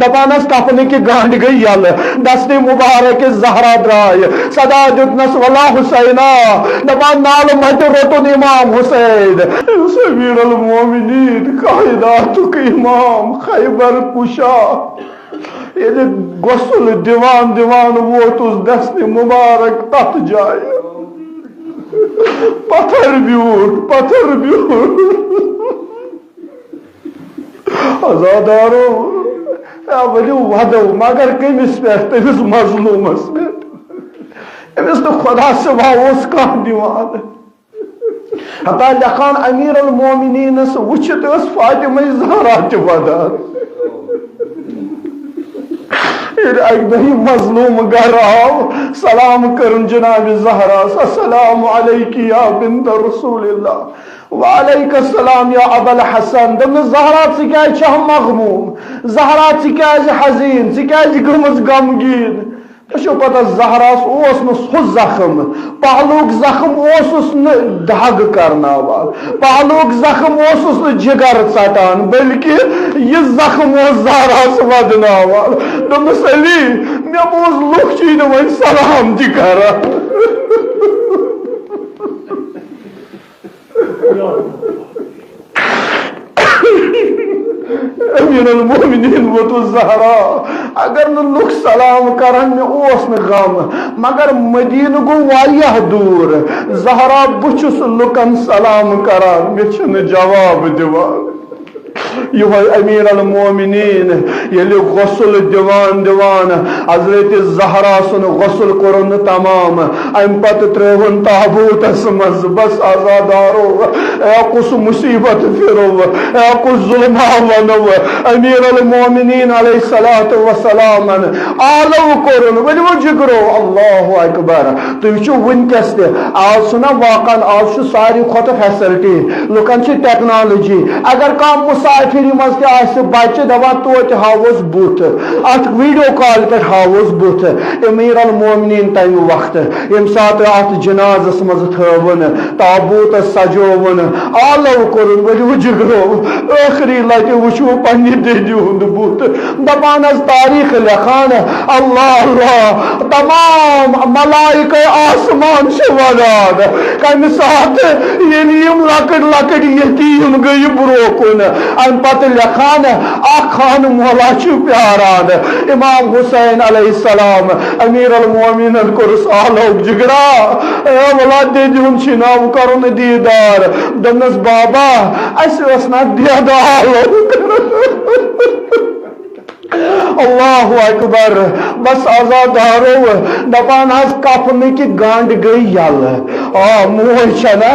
دپانس کفن کی گانڈ گئی یل دست مبارک زہرا درائے صدا دتنس واللہ حسینہ دپان نال مت روٹن امام حسین امیر المومنین قائدات امام خیبر کشا یہ غسل دیوان دیوان ووتس دست مبارک تت جائے پتھر بیوٹ ازادارو ورو ودو مگر کمس پہ تمس مظلومس پہ امس تو خدا سوا اس کان دیوان حتیٰ لکھان امیر المومنین وچھت اس فاطمہ زہرا تہ ودان ایک دہی مظلوم گھر آو سلام کرن جناب زہرا السلام علیکی یا بنت رسول اللہ وعلیک السلام یا ابا الحسن دم زہرا ژٕ چھہ مغموم زہرا ژٕ کیازِ حزین ژٕ کیازِ گٔمٕژ غمگیٖن تۄہہِ چھو پتہ زہراس اوس نہٕ سُہ زخم پہلوک زخم اوسُس نہٕ دگ کرناوان پہلوک زخم اوسُس نہٕ جگر ژٹان بلکہ یہ زخم اوس زہراس ودناوان دوٚپمَس علی مےٚ بوٗز لُکھ چھِی نہٕ وۄنۍ سلام تہِ کران امیر المومنین ووتو زہرا اگر نہ لُکھ سلام کرن مے اوس نہ غم مگر مدینہ گو واریاہ دور زہرا بہ چھُس لُکن سلام کران مے چھنہ جواب دِوان یہ امیر المومنین یلی غسل دیوان حضرت زہرا سن غسل کورن تمام ام پت ترون تابوتس مز بس آزادارو اے کس مصیبت پھرو اے کس ظلم ونو امیر المومنین علیہ الصلوۃ والسلام آلو کورن ونو جگرو اللہ اکبر تم چھو ونکس تہ آز چھنا واقعا آز چھ ساری کھوتہ فیسلٹی لکن چھ ٹیکنالوجی اگر کانٛہہ مسافر مز تہ بچہ دپان توتہ ہاوس بت ات ویڈیو کال پہ ہاوس بت امیر المومنین تمہ وقت یم سات ات جنازس مز تھون تابوت سجون آلو کورن ورو جگرو ٲخری لٹہ وچھو پنہ ددی ہند بت دپان تاریخ لکھان اللہ اللہ تمام ملائکہ آسمان سے ودان کمہ سات یم لکٹ لکٹ یتیم گئی بروکن ام پتہ لکھان اخ خان مولا چھ پیاران امام حسین علیہ السلام امیر المومنین کورس آلوک جگرا اے مولا ددیون چھ ناو کرن دیدار دمس بابا اس نا دید آلوک اللہ اکبر بس آزادارو دپان کفن کی گانڈ گئی یل موج چھنا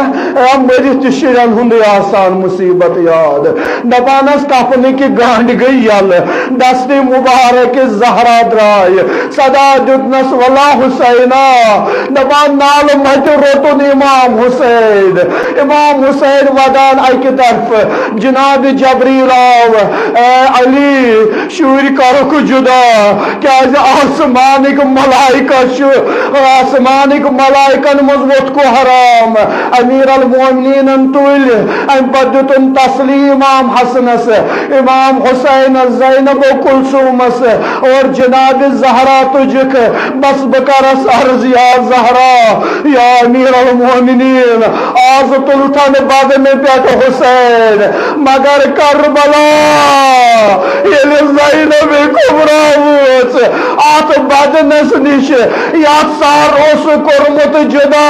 مرت شرین ہند آسان مصیبت یاد دپان کفن کی گانڈ گئی یل دست مبارک زہرا درائے صدا دتنس واللہ حسینہ دپان نال مت روٹن امام حسین ودان اکہ طرف جناب جبریل آو اے علی شور کرو جدا کیازِ آسمانک ملائکہ آسمانک ملائکن مز ووت کو حرام امیر المومنین تل ام پتہ دتن تسلیم امام حسنس امام حسین زینب و کلثومس اور جناب زہرا تجک بس بکرس عرض یا زہرا یا امیر المومنین آز تلتن بدن پیٹ حسین مگر کربلا یل زینب کبرا ووت ات بدنس نش یت سار اس کورمت جدا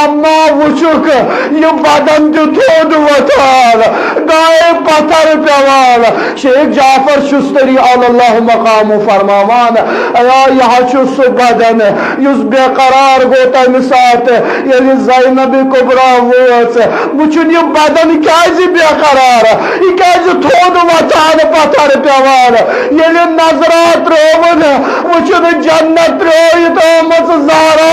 اما وچک یہ بدن تھود وتان گائے پتھر پیوان شیخ جعفر شستری علی اللہ مقام فرماوان یہ سہ بدن اس بے قرار گو تمہ سات یل زینب کبرا ووت وچن یہ بدن کیاز بے قرار یہ کیاز تھود وتان پتھر پیوان یل نظرات ترون وچن جنت ترٲیِتھ آمٕژ زہرا